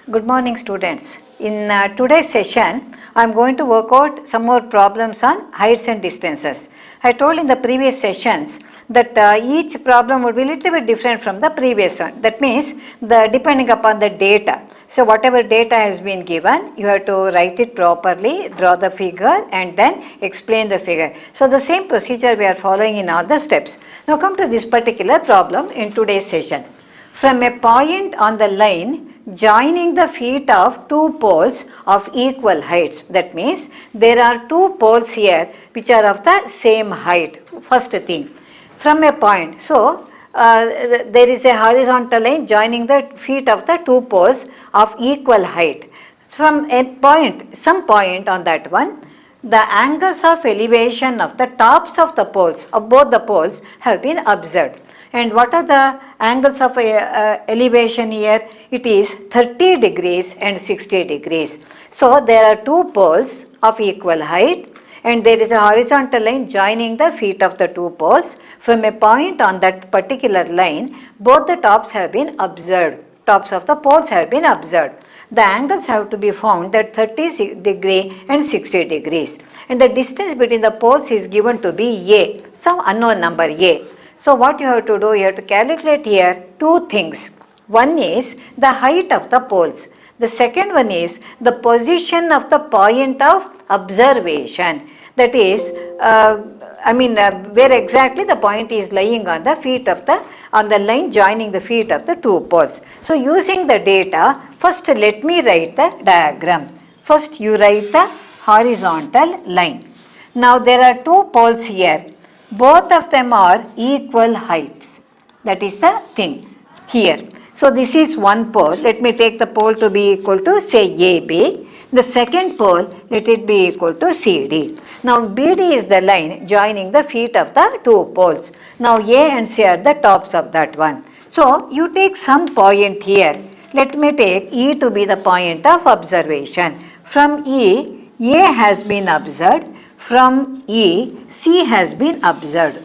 Good morning, students. In today's session, I am going to work out some more problems on heights and distances. I told in the previous sessions that each problem would be a little bit different from the previous one. That means depending upon the data. So whatever data has been given, you have to write it properly, draw the figure and then explain the figure. So the same procedure we are following in all the steps. Now come to this particular problem in today's session. From a point on the line joining the feet of two poles of equal heights. That means there are two poles here which are of the same height. First thing, from a point. So there is a horizontal line joining the feet of the two poles of equal height. From a point, some point on that one, the angles of elevation of the tops of the poles, of both the poles, have been observed. And what are the angles of elevation here? It is 30 degrees and 60 degrees. So there are two poles of equal height and there is a horizontal line joining the feet of the two poles. From a point on that particular line, both the tops have been observed. Tops of the poles have been observed. The angles have to be found at 30 degree and 60 degrees. And the distance between the poles is given to be A, some unknown number A. So what you have to do, you have to calculate here two things. One is the height of the poles. The second one is the position of the point of observation. That is, where exactly the point is lying on the feet of on the line joining the feet of the two poles. So using the data, first let me write the diagram. First you write the horizontal line. Now there are two poles here. Both of them are equal heights. That is the thing here. So this is one pole. Let me take the pole to be equal to say AB. The second pole, let it be equal to CD. Now BD is the line joining the feet of the two poles. Now A and C are the tops of that one. So you take some point here. Let me take E to be the point of observation. From E, A has been observed. From E, C has been observed.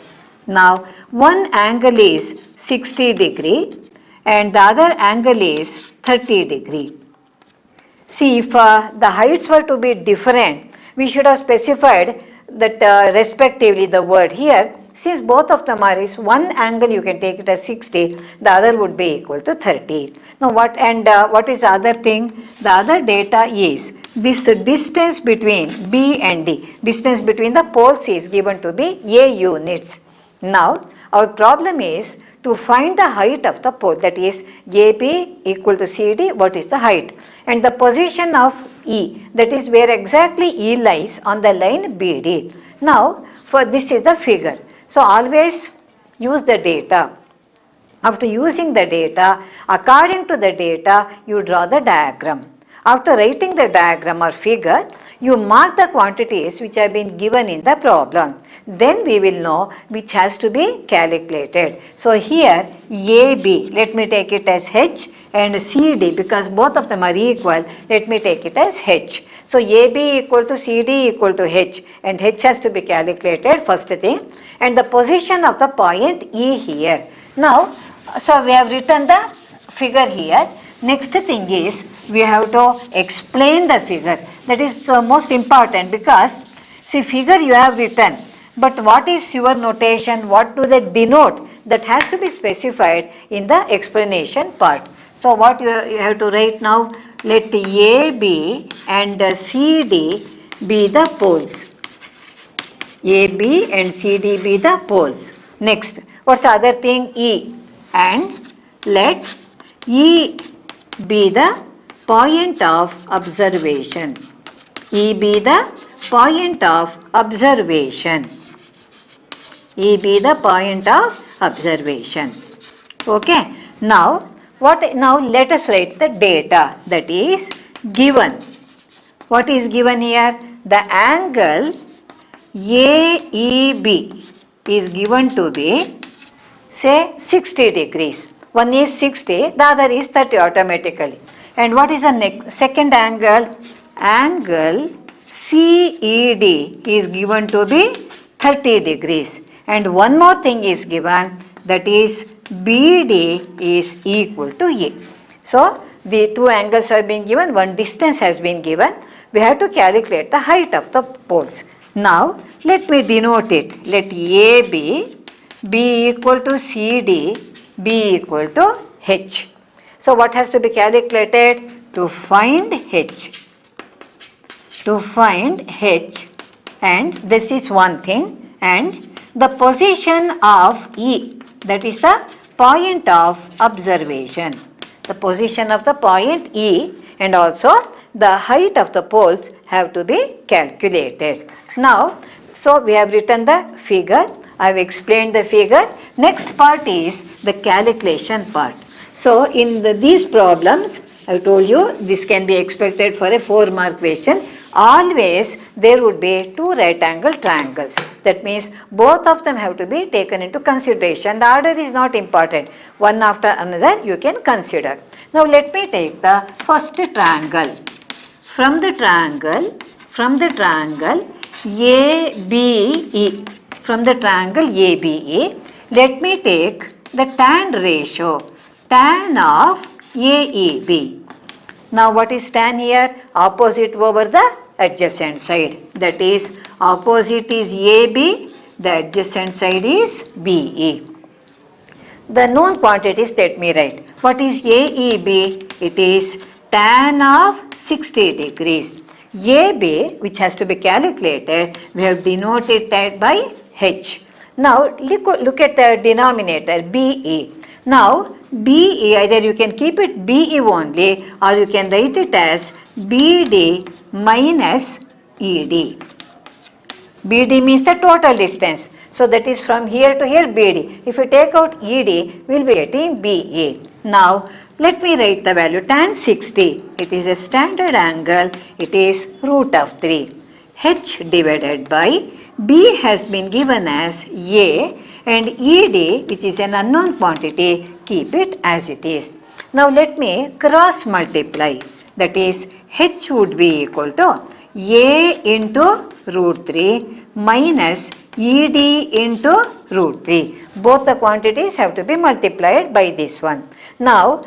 Now, one angle is 60 degree and the other angle is 30 degree. See, if the heights were to be different, we should have specified that respectively the word here. Since both of them are is one angle, you can take it as 60, the other would be equal to 30. Now, what is the other thing? The other data is this distance between B and D. Distance between the poles is given to be A units. Now, our problem is to find the height of the pole, that is AB equal to CD, what is the height? And the position of E, that is where exactly E lies on the line BD. Now, for this is the figure. So, always use the data. After using the data, according to the data, you draw the diagram. After writing the diagram or figure, you mark the quantities which have been given in the problem. Then we will know which has to be calculated. So here AB, let me take it as H, and CD, because both of them are equal, let me take it as H. So AB equal to CD equal to H, and H has to be calculated, first thing, and the position of the point E here. Now, so we have written the figure here. Next thing is, we have to explain the figure. That is most important, because see, figure you have written, but what is your notation, what do they denote, that has to be specified in the explanation part. So what you have to write now, let AB and CD be the poles. AB and CD be the poles. Next, what's the other thing? E, and let E be the point of observation. E be the point of observation. E be the point of observation. Okay. Now, now let us write the data that is given. What is given here? The angle AEB is given to be say 60 degrees. One is 60, the other is 30 automatically. And what is the second angle? Angle CED is given to be 30 degrees. And one more thing is given, that is BD is equal to A. So the two angles have been given, one distance has been given. We have to calculate the height of the poles. Now, let me denote it. Let AB be equal to CD be equal to H. So, what has to be calculated? To find H. To find H, and this is one thing, and the position of E, that is the point of observation. The position of the point E and also the height of the poles have to be calculated. Now, so we have written the figure, I have explained the figure. Next part is the calculation part. So, in these problems, I told you this can be expected for a 4-mark question. Always there would be two right angle triangles. That means both of them have to be taken into consideration. The order is not important. One after another you can consider. Now let me take the first triangle. From the triangle ABE, from the triangle ABE, let me take the tan ratio, tan of AEB. Now what is tan here? Opposite over the adjacent side. That is, opposite is AB, the adjacent side is BE. The known quantities, let me write. What is AEB? It is tan of 60 degrees. AB, which has to be calculated, we have denoted that by H. Now look at the denominator BE. Now BE, either you can keep it BE only or you can write it as BD minus ED. BD means the total distance. So that is from here to here BD. If you take out ED, we will be getting BE. Now let me write the value tan 60. It is a standard angle. It is root of 3. H divided by B has been given as A, and ED, which is an unknown quantity, keep it as it is. Now let me cross multiply. That is, H would be equal to A into root 3 minus ED into root 3. Both the quantities have to be multiplied by this one. Now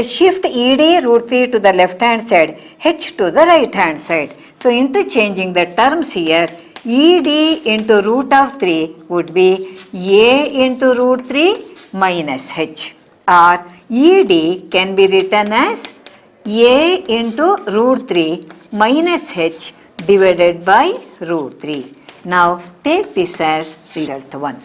shift ED root 3 to the left hand side, H to the right hand side. So interchanging the terms here, ED into root of 3 would be A into root 3 minus H, or ED can be written as A into root 3 minus H divided by root 3. Now take this as result 1.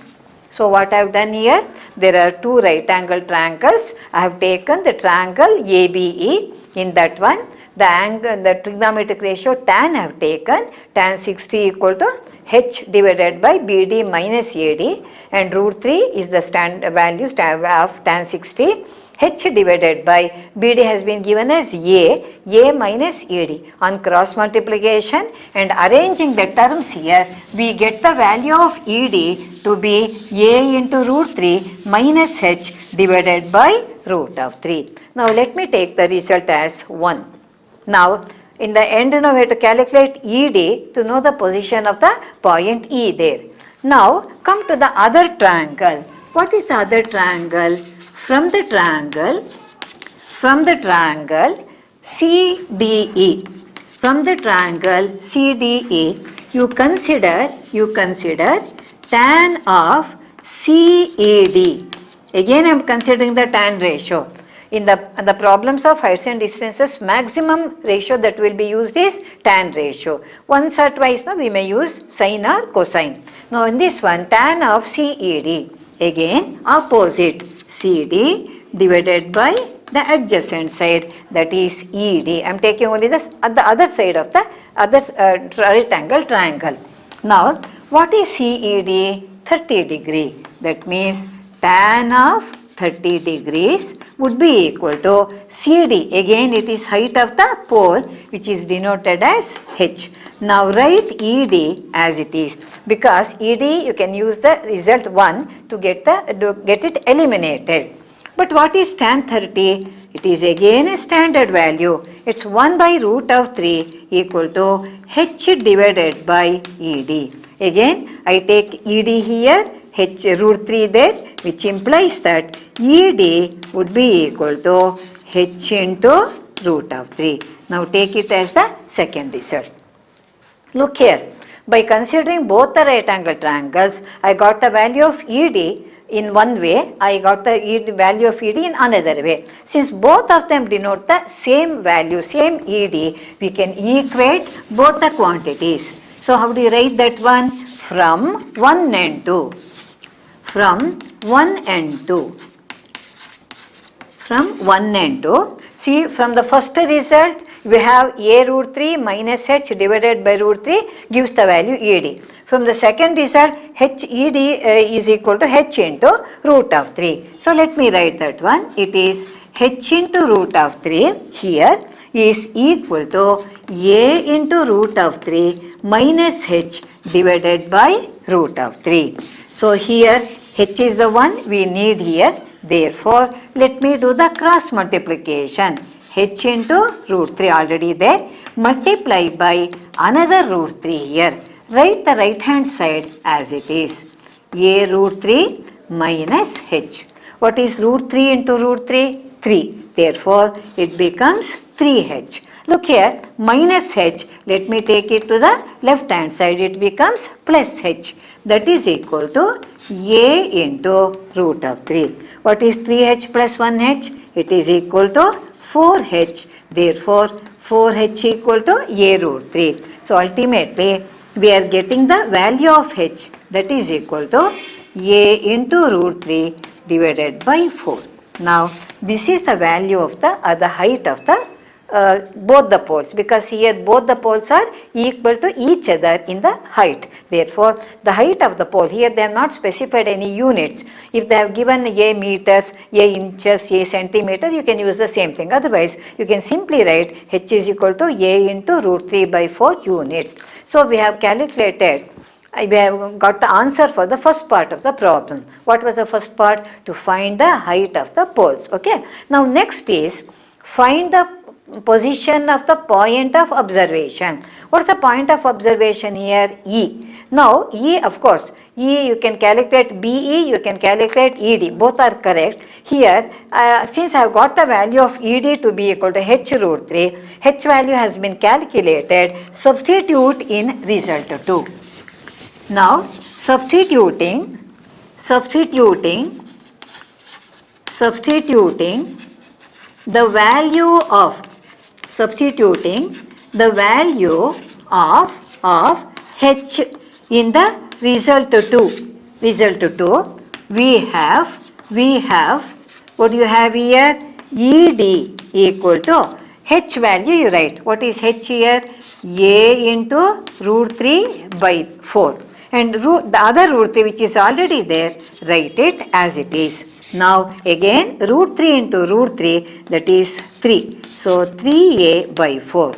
So what I have done here, there are two right angle triangles. I have taken the triangle ABE. In that one, the angle, the trigonometric ratio tan I have taken, tan 60 equal to H divided by BD minus AD, and root 3 is the standard value of tan 60. H divided by BD has been given as A minus AD. On cross multiplication and arranging the terms here, we get the value of ED to be A into root 3 minus H divided by root of 3. Now let me take the result as 1. Now in the end, now we have to calculate ED to know the position of the point E there. Now come to the other triangle. What is the other triangle? From the triangle CDE, from the triangle CDE, you consider tan of CED. Again I am considering the tan ratio. In the problems of heights and distances, maximum ratio that will be used is tan ratio. Once or twice we may use sine or cosine. Now in this one, tan of CED, again opposite CD divided by the adjacent side, that is ED. I am taking only this at the other side of the other right angle triangle. Now what is CED? 30 degree. That means tan of 30 degrees would be equal to CD. Again it is height of the pole, which is denoted as H. Now write ED as it is, because ED you can use the result 1 to get it eliminated. But what is tan 30? It is again a standard value. It's 1 by root of 3 equal to H divided by ED. Again I take ED here, H root 3 there, which implies that ED would be equal to h into root of 3. Now take it as the second result. Look here, by considering both the right angle triangles, I got the value of ED in one way, I got the value of ED in another way. Since both of them denote the same value, same ED, we can equate both the quantities. So how do you write that one? From 1 and 2. From 1 and 2. From 1 and 2. See, from the first result, we have a root 3 minus h divided by root 3 gives the value ED. From the second result, HED is equal to h into root of 3. So let me write that one. It is h into root of 3 here is equal to a into root of 3 minus h divided by root of 3. So here h is the one we need here. Therefore, let me do the cross multiplication. H into root 3 already there, multiply by another root 3 here. Write the right hand side as it is. A root 3 minus h. What is root 3 into root 3? 3. Therefore, it becomes 3h. Look here, minus h, let me take it to the left hand side, it becomes plus h. That is equal to a into root of 3. What is 3h plus 1h? It is equal to 4h. Therefore, 4h equal to a root 3. So, ultimately, we are getting the value of h, that is equal to a into root 3 divided by 4. Now, this is the value of the height of the both the poles, because here both the poles are equal to each other in the height. Therefore, the height of the pole, here they have not specified any units. If they have given a meters, a inches, a centimeter, you can use the same thing. Otherwise, you can simply write h is equal to a into root 3 by 4 units. So, we have calculated, we have got the answer for the first part of the problem. What was the first part? To find the height of the poles. Okay. Now, next is find the position of the point of observation. What is the point of observation here? E. Now, E, of course, E you can calculate BE, you can calculate ED, both are correct. Here, since I have got the value of ED to be equal to h root 3, h value has been calculated, substitute in result 2. Now, substituting the value of h in the result 2, we have what do you have here? ED equal to h value you write. What is h here? A into root 3 by 4. And the other root 3 which is already there, write it as it is. Now again root 3 into root 3, that is 3. So 3a by 4.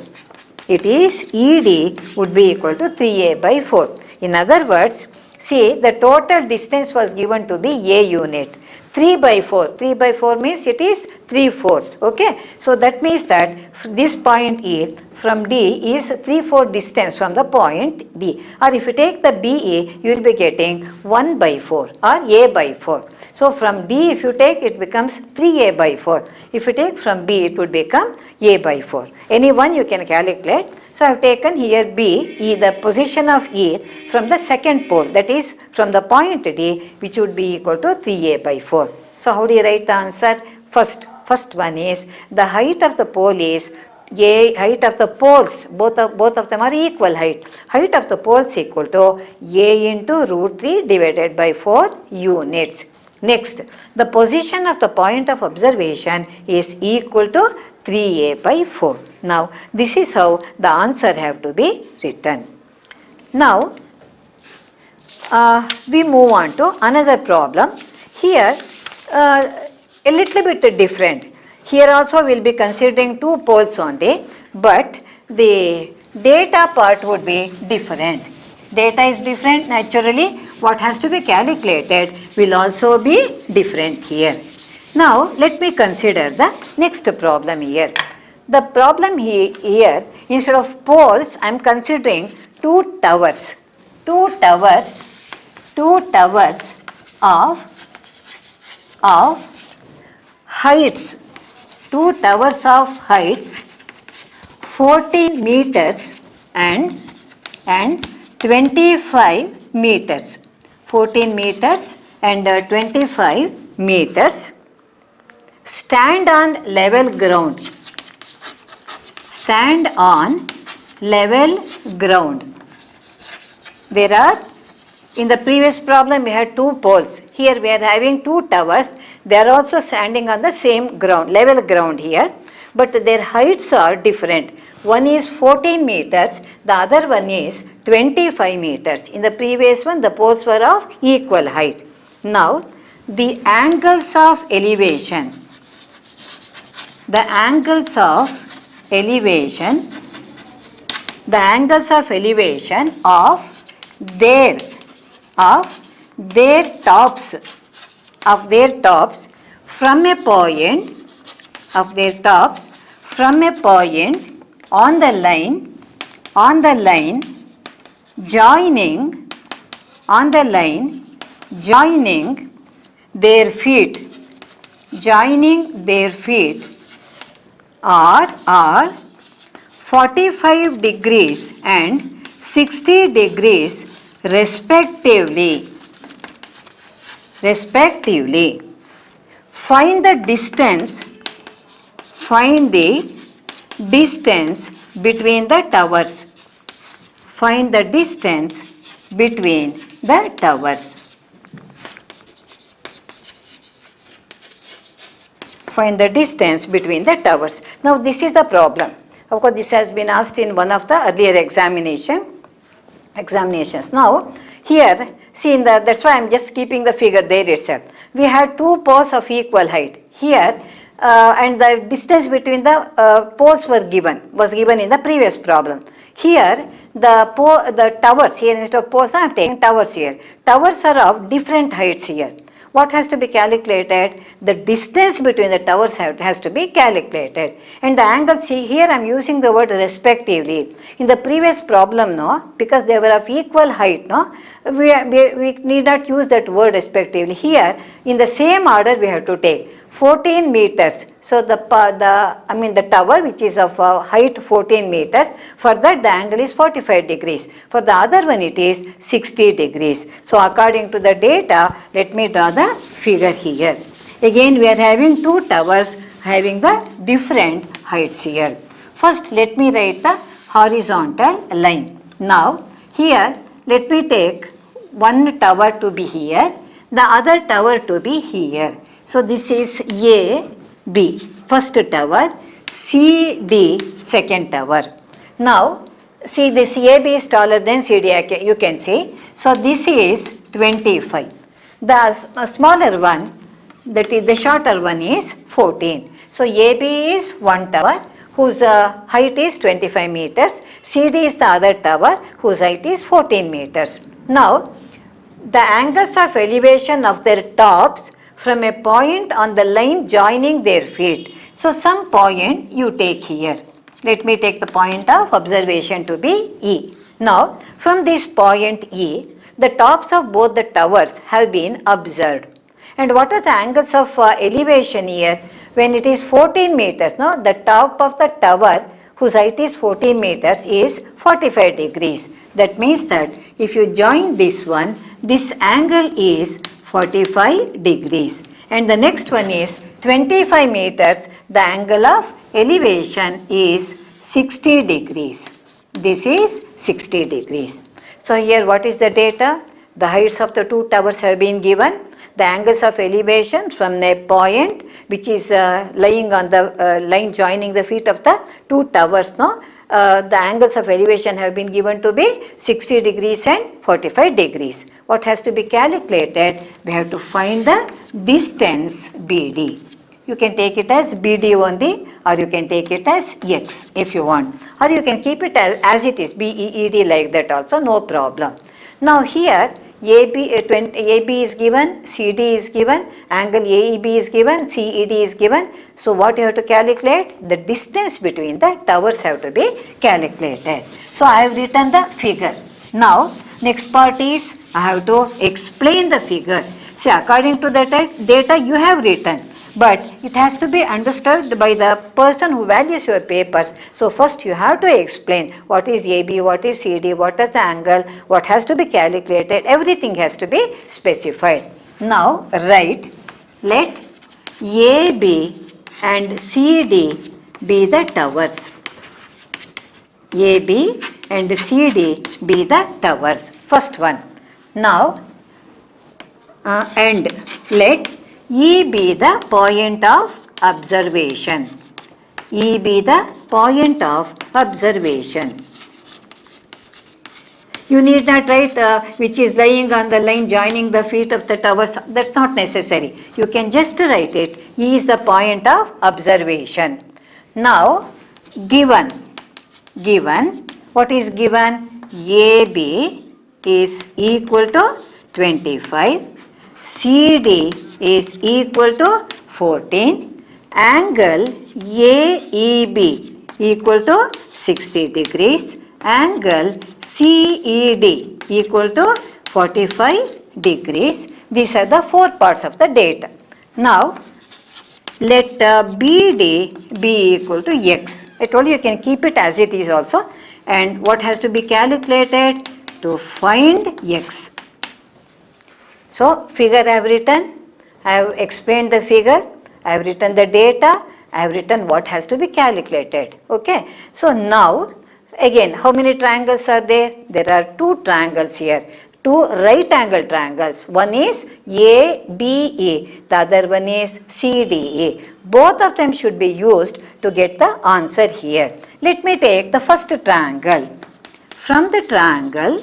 It is ED would be equal to 3a by 4. In other words, see, the total distance was given to be a unit. 3 by 4. 3 by 4 means it is 3/4. Okay. So that means that this point E from D is 3/4 distance from the point D. Or if you take the BE, you will be getting 1 by 4 or A by 4. So from D if you take, it becomes 3A by 4. If you take from B, it would become A by 4. Any one you can calculate. So I have taken here B, E, the position of E from the second pole, that is from the point D, which would be equal to 3A by 4. So how do you write the answer? First one is the height of the pole is A, height of the poles, both of them are equal height. Height of the poles equal to A into root 3 divided by 4 units. Next, the position of the point of observation is equal to 3A by 4. Now, this is how the answer have to be written. Now, we move on to another problem. Here, a little bit different. Here also we will be considering two poles only, but the data part would be different. Data is different, naturally what has to be calculated will also be different here. Now, let me consider the next problem here. The problem here, instead of poles, I am considering two towers of heights two towers of heights 14 meters and 25 meters. 14 meters and 25 meters. Stand on level ground. Stand on level ground. There are, in the previous problem we had two poles. Here we are having two towers. They are also standing on the same ground, level ground here. But their heights are different. One is 14 meters, the other one is 25 meters. In the previous one, the poles were of equal height. Now, the angles of elevation. The angles of elevation. The angles of elevation of their tops. Of their tops from a point. Of their tops from a point on the line joining their feet are 45 degrees and 60 degrees respectively. Find the distance between the towers. Find the distance between the towers. Find the distance between the towers. Now this is the problem. Of course, this has been asked in one of the earlier examinations. Now here, see that's why I am just keeping the figure there itself. We had two poles of equal height. Here and the distance between the poles was given in the previous problem. Here the towers, here instead of poles I am taking towers here. Towers are of different heights here. What has to be calculated? The distance between the towers has to be calculated. And the angle, see here I am using the word respectively. In the previous problem, because they were of equal height, we need not use that word respectively. Here, in the same order we have to take 14 meters. So the tower which is of height 14 meters, for that the angle is 45 degrees. For the other one it is 60 degrees. So according to the data, let me draw the figure here. Again we are having two towers having the different heights here. First let me write the horizontal line. Now here let me take one tower to be here, the other tower to be here. So this is A, B, first tower, C, D, second tower. Now, see this AB is taller than CD, you can see. So this is 25. The smaller one, that is the shorter one is 14. So AB is one tower whose height is 25 meters. CD is the other tower whose height is 14 meters. Now, the angles of elevation of their tops from a point on the line joining their feet. So some point you take here. Let me take the point of observation to be E. Now from this point E, the tops of both the towers have been observed. And what are the angles of elevation here? When it is 14 meters, the top of the tower whose height is 14 meters is 45 degrees. That means that if you join this one, this angle is 45 degrees. And the next one is 25 meters, the angle of elevation is 60 degrees. This is 60 degrees. So here what is the data? The heights of the two towers have been given. The angles of elevation from a point which is lying on the line joining the feet of the two towers, the angles of elevation have been given to be 60 degrees and 45 degrees. What has to be calculated? We have to find the distance BD. You can take it as BD only, or you can take it as X if you want, or you can keep it as it is, BEED like that also, no problem. Now here AB is given, CD is given, angle AEB is given, CED is given. So what you have to calculate? The distance between the towers have to be calculated. So I have written the figure. Now next part is I have to explain the figure. See, according to the data you have written, but it has to be understood by the person who values your papers. So first you have to explain what is AB, what is CD, what is the angle, what has to be calculated, everything has to be specified. Now write, let AB and CD be the towers. AB and CD be the towers. First one. Now, and let E be the point of observation. E be the point of observation. You need not write which is lying on the line joining the feet of the towers. That's not necessary. You can just write it. E is the point of observation. Now, given, what is given? AB is equal to 25, CD is equal to 14, angle AEB equal to 60 degrees, angle CED equal to 45 degrees. These are the four parts of the data. Now, let BD be equal to X. I told you can keep it as it is also. And what has to be calculated? To find X. So, figure I have written. I have explained the figure. I have written the data. I have written what has to be calculated. Okay. So, now again, how many triangles are there? There are two triangles here. Two right angle triangles. One is ABE, the other one is CDE. Both of them should be used to get the answer here. Let me take the first triangle. From the triangle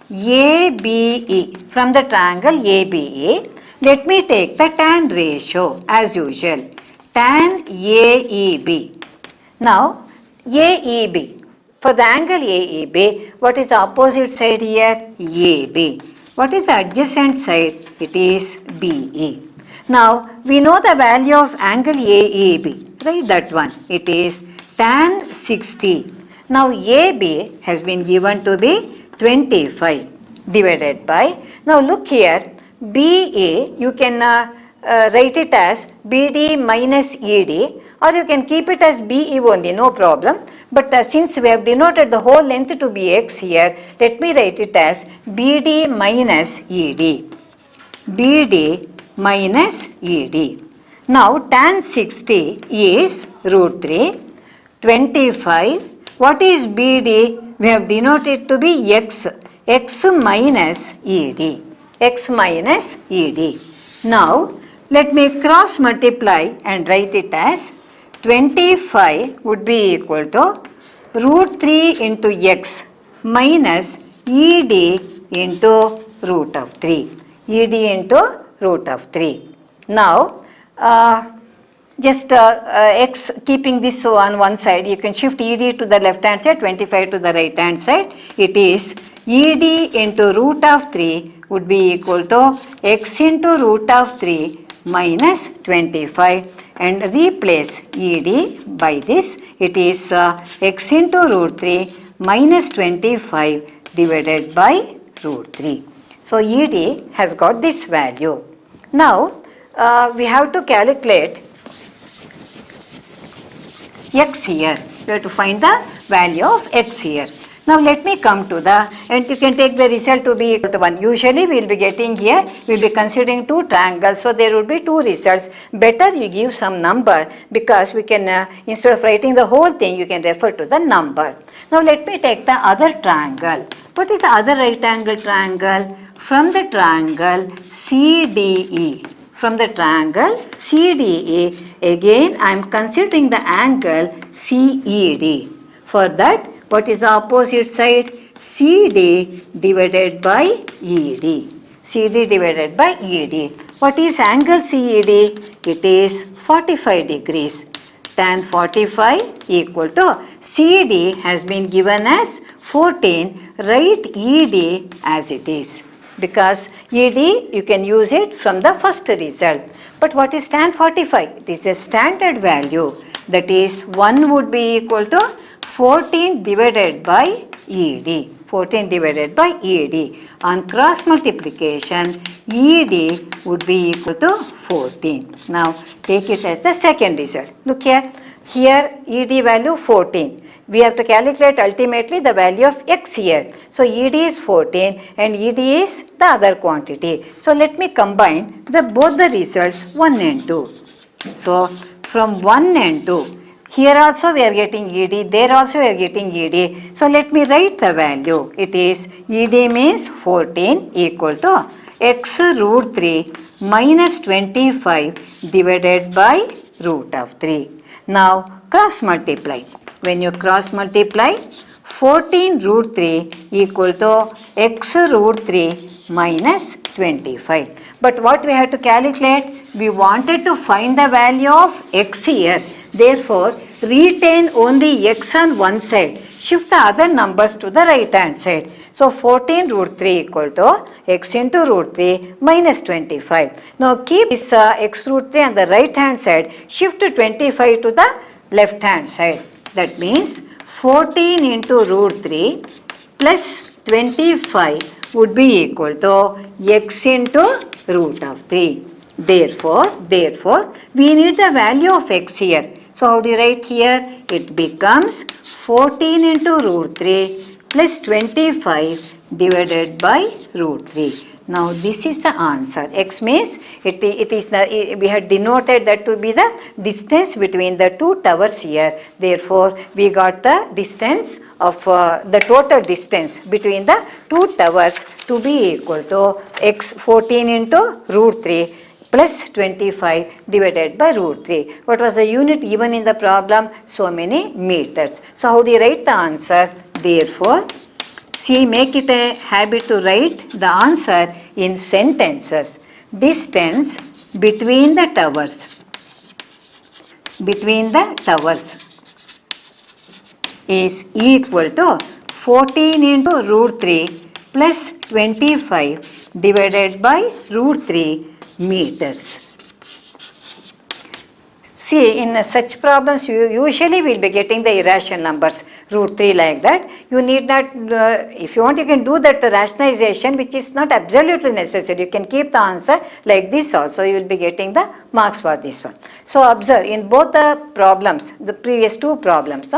ABE, let me take the tan ratio as usual. Tan AEB. Now, AEB. For the angle AEB, what is the opposite side here? AB. What is the adjacent side? It is BE. Now, we know the value of angle AEB, right? That one. It is tan 60. Now, AB has been given to be 25 divided by, now look here, BA, you can write it as BD minus ED, or you can keep it as BE only, no problem. But since we have denoted the whole length to be X here, let me write it as BD minus ED. BD minus ED. Now tan 60 is root 3, 25. What is BD? We have denoted to be X. X minus ED. X minus ED. Now, let me cross multiply and write it as 25 would be equal to root 3 into X minus ED into root of 3. ED into root of 3. Now, just X keeping this on one side, you can shift ED to the left hand side, 25 to the right hand side. It is ED into root of 3 would be equal to X into root of 3 minus 25, and replace ED by this. It is X into root 3 minus 25 divided by root 3. So, ED has got this value. Now, we have to calculate X here. We have to find the value of X here. Now let me come to the, and you can take the result to be equal to 1. Usually we will be getting here, we will be considering two triangles, so there will be two results. Better you give some number, because we can, instead of writing the whole thing, you can refer to the number. Now let me take the other triangle. What is the other right angle triangle? From the triangle CDE. From the triangle CDE, again I am considering the angle CED. For that, what is the opposite side? CD divided by ED. CD divided by ED. What is angle CED? It is 45 degrees. Tan 45 equal to CD has been given as 14. Write ED as it is. Because ED, you can use it from the first result. But what is tan 45? It is a standard value. That is 1 would be equal to 14 divided by ED. 14 divided by ED. On cross multiplication, ED would be equal to 14. Now take it as the second result. Look here. Here ED value 14. We have to calculate ultimately the value of X here. So ED is 14 and ED is the other quantity. So let me combine both the results 1 and 2. So from 1 and 2, here also we are getting ED, there also we are getting ED. So let me write the value. It is ED means 14 equal to X root 3 minus 25 divided by root of 3. Now cross multiply. When you cross multiply, 14 root 3 equal to X root 3 minus 25. But what we have to calculate? We wanted to find the value of X here. Therefore, retain only X on one side. Shift the other numbers to the right hand side. So 14 root 3 equal to X into root 3 minus 25. Now keep this X root 3 on the right hand side. Shift 25 to the left hand side. That means 14 into root 3 plus 25 would be equal to X into root of 3. Therefore, we need the value of X here. So how do you write here? It becomes 14 into root 3 plus 25 divided by root 3. Now this is the answer. X means we had denoted that to be the distance between the two towers here. Therefore, we got the distance of the total distance between the two towers to be equal to X 14 into root 3 plus 25 divided by root 3. What was the unit given in the problem? So many meters. So how do you write the answer? Therefore, see, make it a habit to write the answer in sentences. Distance between the towers is equal to 14 into root 3 plus 25 divided by root 3 meters. See, in such problems, you usually will be getting the irrational numbers, root 3 like that. You need not, if you want, you can do that rationalization, which is not absolutely necessary. You can keep the answer like this also. You will be getting the marks for this one. So observe, in both the problems, the previous two problems,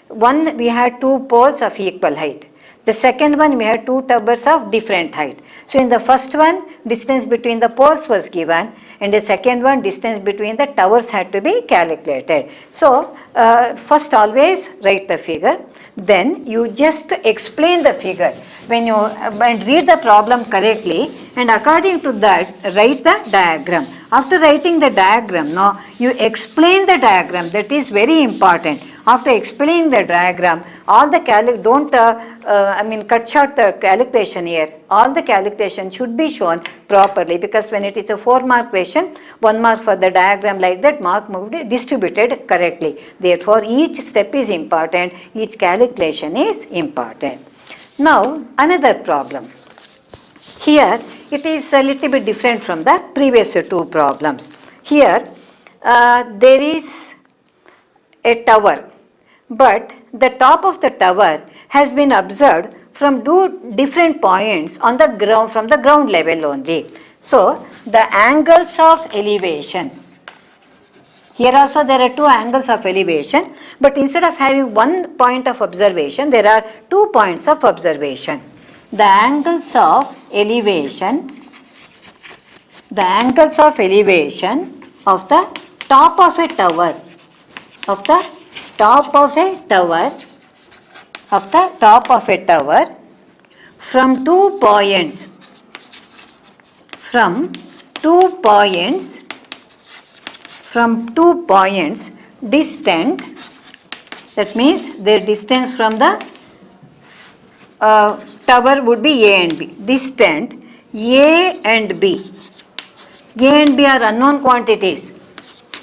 one we had two poles of equal height. The second one we had two towers of different height. So in the first one, distance between the poles was given, and the second one, distance between the towers had to be calculated. So first always write the figure, then you just explain the figure when you and read the problem correctly, and according to that write the diagram. After writing the diagram, now you explain the diagram. That is very important. After explaining the diagram, all the cut short the calculation here. All the calculation should be shown properly, because when it is a 4-mark question, 1 mark for the diagram like that, mark would be distributed correctly. Therefore, each step is important, each calculation is important. Now, another problem. Here, it is a little bit different from the previous two problems. Here, there is a tower, but the top of the tower has been observed from two different points on the ground, from the ground level only. So, the angles of elevation. Here also there are two angles of elevation, but instead of having one point of observation, there are 2 points of observation. The angles of elevation of the top of a tower, from 2 points distant, that means their distance from the tower would be A and B. Distant A and B. A and B are unknown quantities.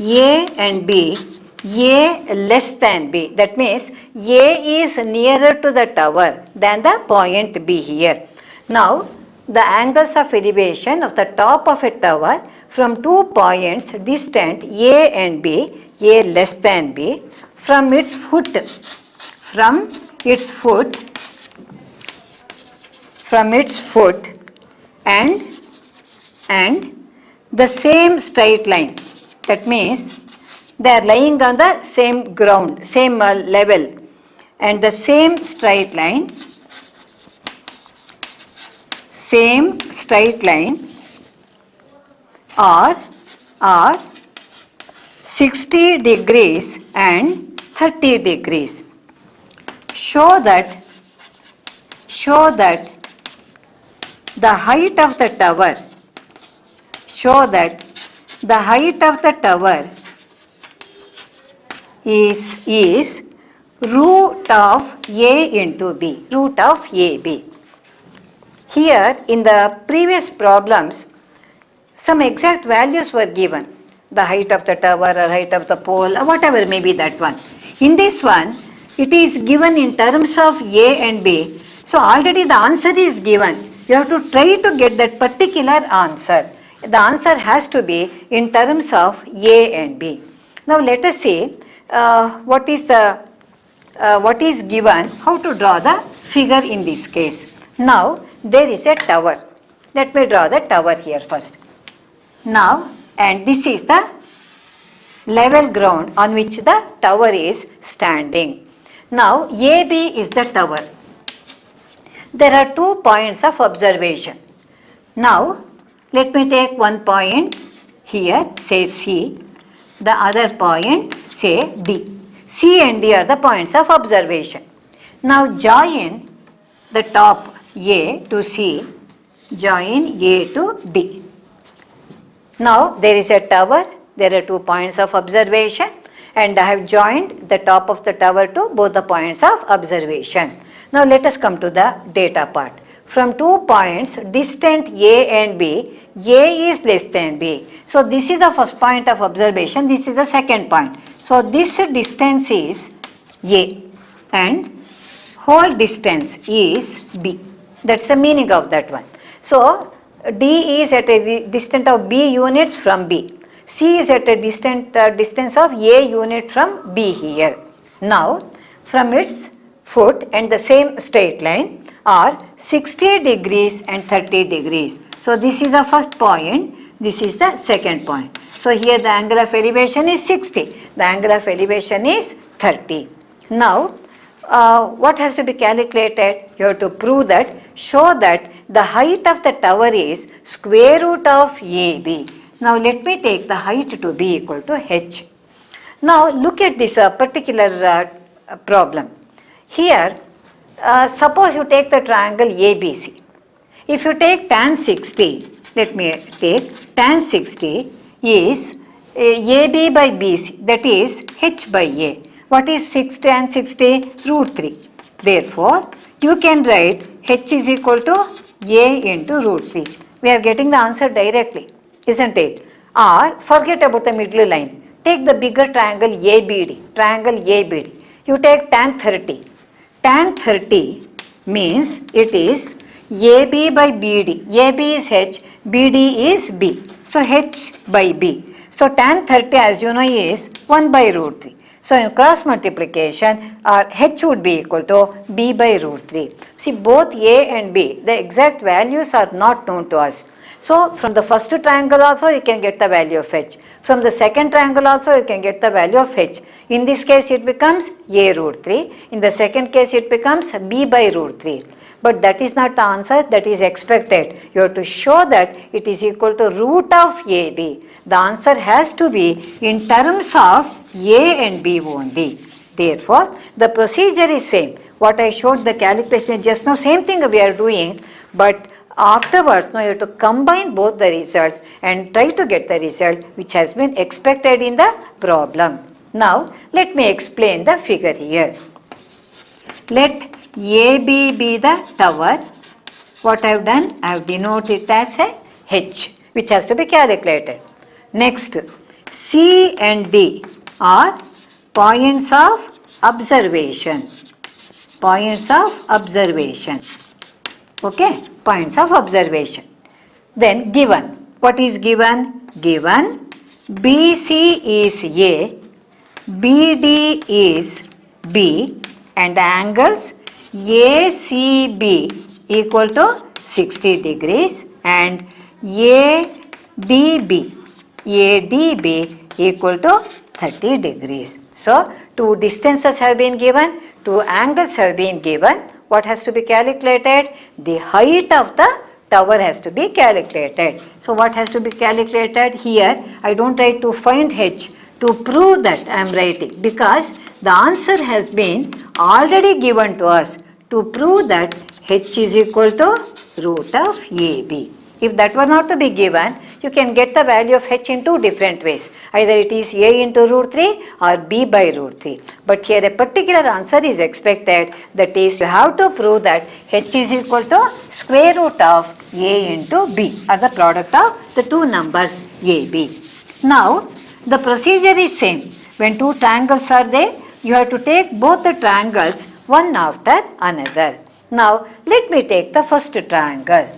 A and B, A less than B. That means A is nearer to the tower than the point B here. Now, the angles of elevation of the top of a tower from 2 points distant A and B, A less than B, from its foot from its foot and the same straight line. That means they are lying on the same ground, same level, and the same straight line are 60 degrees and 30 degrees. Show that the height of the tower is root of A into B, root of AB. Here in the previous problems, some exact values were given, the height of the tower or height of the pole or whatever may be that one. In this one, it is given in terms of A and B. So already the answer is given. You have to try to get that particular answer. The answer has to be in terms of A and B. Now let us see what is given, how to draw the figure in this case. Now there is a tower. Let me draw the tower here first. Now, and this is the level ground on which the tower is standing. Now AB is the tower. There are 2 points of observation. Now let me take one point here, say C, the other point say D. C and D are the points of observation. Now join the top A to C, join A to D. Now there is a tower, there are 2 points of observation, and I have joined the top of the tower to both the points of observation. Now let us come to the data part. From 2 points distant A and B, A is less than B. So this is the first point of observation, this is the second point. So this distance is A and whole distance is B. That's the meaning of that one. So D is at a distance of B units from B. C is at a distance of A unit from B here. Now from its foot and the same straight line are 60 degrees and 30 degrees. So this is the first point, this is the second point. So here the angle of elevation is 60, the angle of elevation is 30. Now what has to be calculated? You have to prove that, show that the height of the tower is square root of AB. Now let me take the height to be equal to H. Now look at this particular problem. Here, suppose you take the triangle ABC. If you take tan 60, let me take tan 60 is AB by BC, that is H by A. What is tan 60? Root 3. Therefore, you can write H is equal to A into root 3. We are getting the answer directly, isn't it? Or forget about the middle line. Take the bigger triangle ABD, You take tan 30. Tan 30 means it is AB by BD. AB is H, BD is B. So H by B. So tan 30 as you know is 1 by root 3. So in cross multiplication, our H would be equal to B by root 3. See, both A and B, the exact values are not known to us. So from the first triangle also you can get the value of H. From the second triangle also you can get the value of H. In this case it becomes A root 3. In the second case it becomes B by root 3. But that is not the answer that is expected. You have to show that it is equal to root of AB. The answer has to be in terms of A and B only. Therefore, the procedure is same. What I showed the calculation just now, same thing we are doing, but afterwards now you have to combine both the results and try to get the result which has been expected in the problem. Now, let me explain the figure here. Let AB be the tower. What I have done? I have denoted it as H, which has to be calculated. Next, C and D are points of observation. Points of observation. Okay, points of observation. Then given. What is given? Given BC is A, BD is B, and the angles ACB equal to 60 degrees and ADB equal to 30 degrees. So, two distances have been given, two angles have been given. What has to be calculated? The height of the tower has to be calculated. So, what has to be calculated here? I don't write to find h. To prove that I am writing, because the answer has been already given to us. To prove that h is equal to root of AB. If that were not to be given, you can get the value of h in two different ways. Either it is a into root 3 or b by root 3. But here a particular answer is expected, that is, you have to prove that h is equal to square root of a into b, or the product of the two numbers a, b. Now, the procedure is same. When two triangles are there, you have to take both the triangles one after another. Now, let me take the first triangle.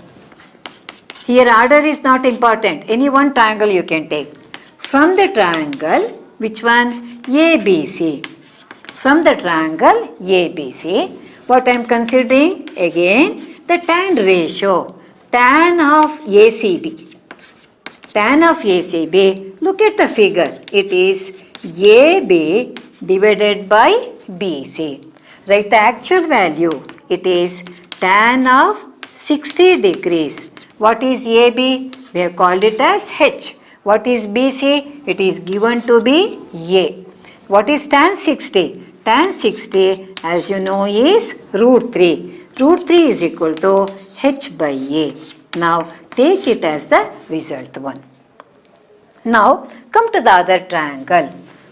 Here order is not important. Any one triangle you can take. From the triangle, which one? ABC. From the triangle ABC, what I am considering? Again, the tan ratio. Tan of ACB. Tan of ACB, look at the figure. It is AB divided by BC. Write the actual value. It is tan of 60 degrees. What is AB? We have called it as H. What is BC? It is given to be A. What is tan 60? Tan 60, as you know, is root 3. Root 3 is equal to H by A. Now, take it as the result one. Now, come to the other triangle.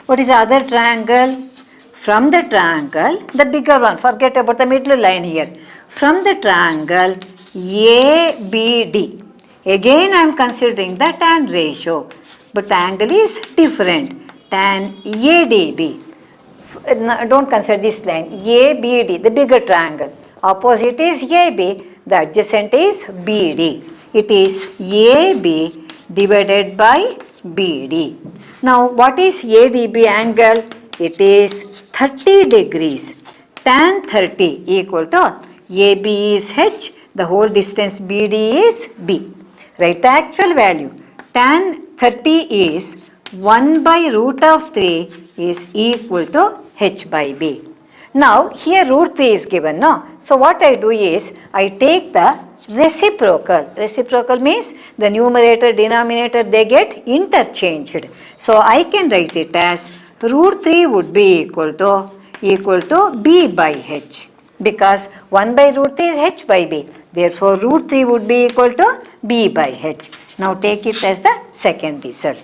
What is the other triangle? From the triangle, the bigger one, forget about the middle line here. From the triangle ABD, again I am considering the tan ratio, but angle is different. Tan ADB, don't consider this line, ABD, the bigger triangle. Opposite is AB, the adjacent is BD. It is AB divided by BD. Now, what is ADB angle? It is 30 degrees. Tan 30 equal to AB is H, the whole distance BD is B. Write the actual value. Tan 30 is 1 by root of 3 is equal to H by B. Now, here root 3 is given, no? So, what I do is, I take the reciprocal. Reciprocal means the numerator, denominator, they get interchanged. So, I can write it as root 3 would be equal to B by H, because 1 by root 3 is H by B. Therefore, root 3 would be equal to B by H. Now, take it as the second result.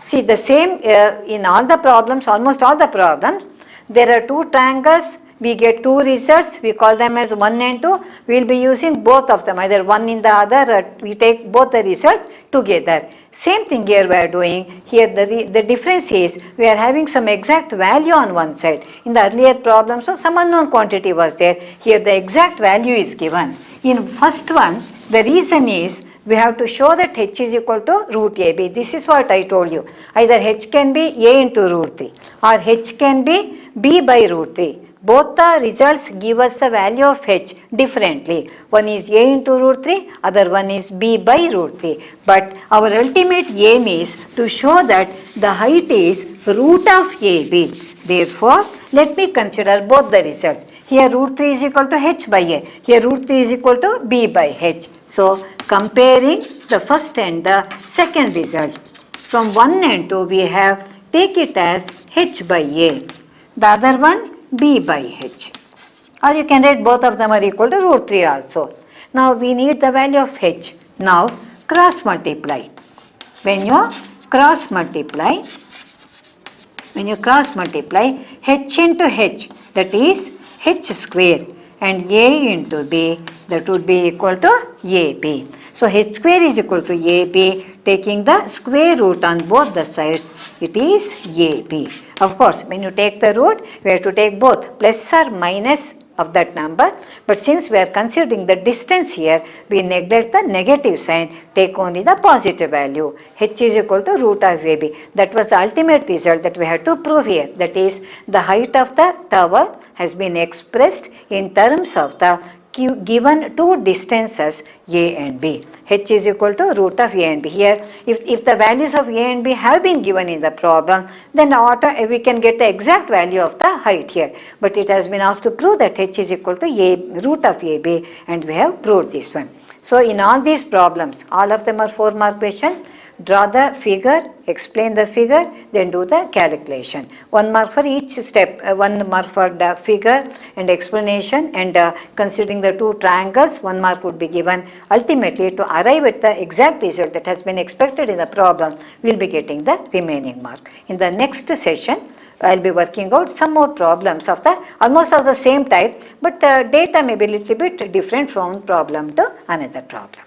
See, the same in all the problems, almost all the problems, there are two triangles, we get two results, we call them as 1 and 2, we will be using both of them, either one in the other, or we take both the results together. Same thing here we are doing. Here the difference is, we are having some exact value on one side. In the earlier problem, so some unknown quantity was there. Here the exact value is given. In first one, the reason is, we have to show that H is equal to root AB. This is what I told you. Either H can be A into root 3 or H can be B by root 3. Both the results give us the value of H differently. One is A into root 3, other one is B by root 3. But our ultimate aim is to show that the height is root of AB. Therefore, let me consider both the results. Here root 3 is equal to H by A. Here root 3 is equal to B by H. So, comparing the first and the second result. From 1 and 2 we have take it as H by A. The other one B by H. Or you can write both of them are equal to root 3 also. Now, we need the value of H. Now, cross multiply. When you cross multiply, H into H, that is H square, and A into B, that would be equal to AB. So, H square is equal to AB, taking the square root on both the sides, it is AB. Of course, when you take the root, we have to take both plus or minus of that number, but since we are considering the distance here, we neglect the negative sign, take only the positive value. H is equal to root of AB. That was the ultimate result that we had to prove here. That is, the height of the tower has been expressed in terms of the given two distances a and b. H is equal to root of a and b. Here, if the values of a and b have been given in the problem, then we can get the exact value of the height here. But it has been asked to prove that h is equal to a root of ab, and we have proved this one. So in all these problems, all of them are 4-mark question. Draw the figure, explain the figure, then do the calculation. 1 mark for each step, 1 mark for the figure and explanation, and considering the two triangles, 1 mark would be given. Ultimately, to arrive at the exact result that has been expected in the problem, we will be getting the remaining mark. In the next session, I will be working out some more problems of the almost of the same type, but data may be a little bit different from problem to another problem.